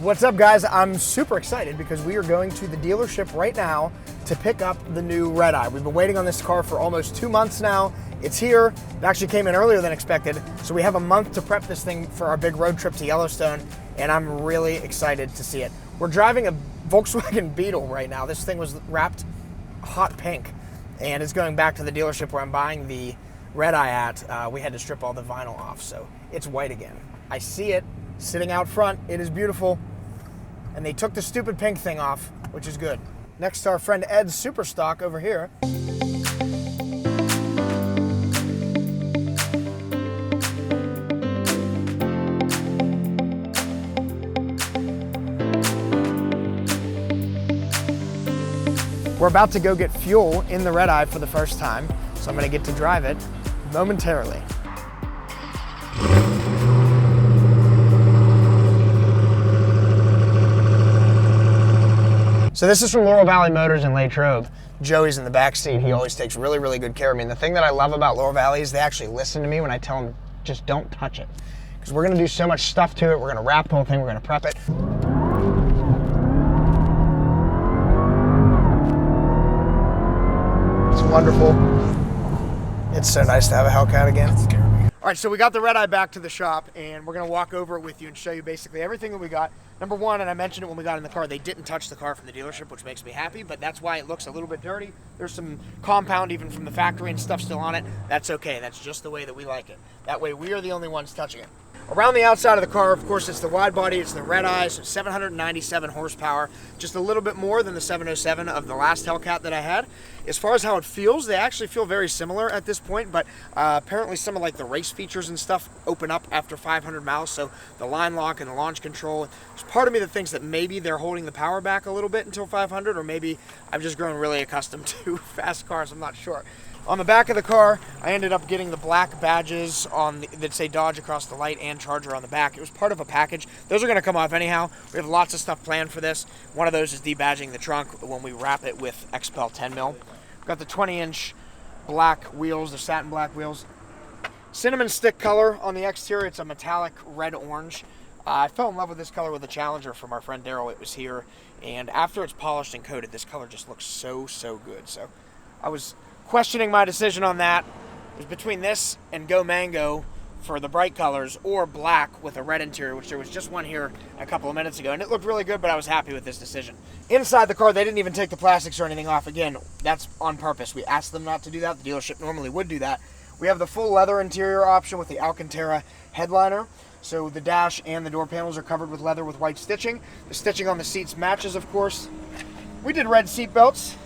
What's up, guys? I'm super excited because we are going to the dealership right now to pick up the new Redeye. We've been waiting on this car for almost 2 months now. It's here. It actually came in earlier than expected, so we have a month to prep this thing for our big road trip to Yellowstone, and I'm really excited to see it. We're driving a Volkswagen Beetle right now. This thing was wrapped hot pink, and it's going back to the dealership where I'm buying the Redeye at. We had to strip all the vinyl off, so it's white again. I see it sitting out front. It is beautiful. And they took the stupid pink thing off, which is good. Next to our friend Ed's Super Stock over here. We're about to go get fuel in the Redeye for the first time, so I'm gonna get to drive it momentarily. So this is from Laurel Valley Motors in Latrobe. Joey's in the back seat. He always takes really, really good care of me. And the thing that I love about Laurel Valley is they actually listen to me when I tell them, just don't touch it. Because we're gonna do so much stuff to it. We're gonna wrap the whole thing, we're gonna prep it. It's wonderful. It's so nice to have a Hellcat again. All right, so we got the Redeye back to the shop, and we're gonna walk over it with you and show you basically everything that we got. Number one, and I mentioned it when we got in the car, they didn't touch the car from the dealership, which makes me happy, but that's why it looks a little bit dirty. There's some compound even from the factory and stuff still on it. That's okay, that's just the way that we like it. That way we are the only ones touching it. Around the outside of the car, of course, it's the Widebody, it's the Redeye, so 797 horsepower, just a little bit more than the 707 of the last Hellcat that I had. As far as how it feels, they actually feel very similar at this point, but apparently some of like the race features and stuff open up after 500 miles, so the line lock and the launch control. There's part of me that thinks that maybe they're holding the power back a little bit until 500, or maybe I've just grown really accustomed to fast cars, I'm not sure. On the back of the car, I ended up getting the black badges that say Dodge across the light and Charger on the back. It was part of a package. Those are going to come off anyhow. We have lots of stuff planned for this. One of those is debadging the trunk when we wrap it with XPEL 10 mil. We've got the 20-inch black wheels, the satin black wheels. Cinnamon stick color on the exterior. It's a metallic red-orange. I fell in love with this color with the Challenger from our friend Daryl. It was here. And after it's polished and coated, this color just looks so, so good. So I was questioning my decision on that. It was between this and Go Mango for the bright colors, or black with a red interior, which there was just one here a couple of minutes ago, and it looked really good, but I was happy with this decision. Inside the car, they didn't even take the plastics or anything off. Again, that's on purpose. We asked them not to do that. The dealership normally would do that. We have the full leather interior option with the Alcantara headliner. So the dash and the door panels are covered with leather with white stitching. The stitching on the seats matches, of course. We did red seat belts.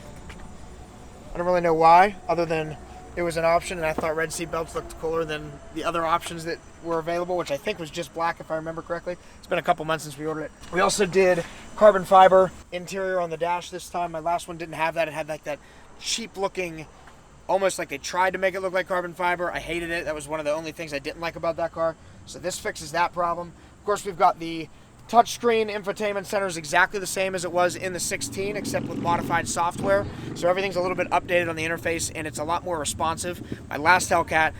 I don't really know why, other than it was an option, and I thought red seat belts looked cooler than the other options that were available, which I think was just black, if I remember correctly. It's been a couple months since we ordered it. We also did carbon fiber interior on the dash this time. My last one didn't have that. It had like that cheap looking, almost like they tried to make it look like carbon fiber. I hated it. That was one of the only things I didn't like about that car. So this fixes that problem. Of course, we've got the touchscreen infotainment center is exactly the same as it was in the 16, except with modified software. So everything's a little bit updated on the interface, and it's a lot more responsive. My last Hellcat,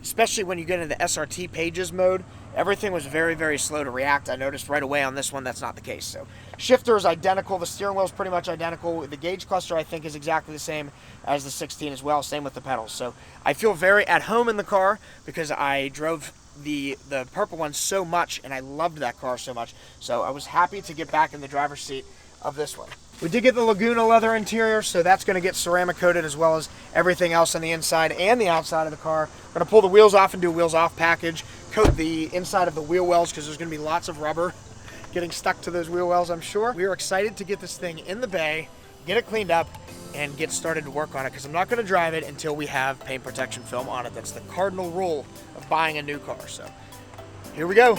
especially when you get into the SRT pages mode, everything was very, very slow to react. I noticed right away on this one that's not the case. So shifter is identical. The steering wheel is pretty much identical. The gauge cluster, I think, is exactly the same as the 16 as well. Same with the pedals. So I feel very at home in the car because I drove the purple one so much, and I loved that car so much. So I was happy to get back in the driver's seat of this one. We did get the Laguna leather interior, so that's going to get ceramic coated as well as everything else on the inside and the outside of the car. We're going to pull the wheels off and do a wheels off package, coat the inside of the wheel wells because there's going to be lots of rubber getting stuck to those wheel wells, I'm sure. We are excited to get this thing in the bay, get it cleaned up, and get started to work on it, because I'm not going to drive it until we have paint protection film on it. That's the cardinal rule of buying a new car. So here we go.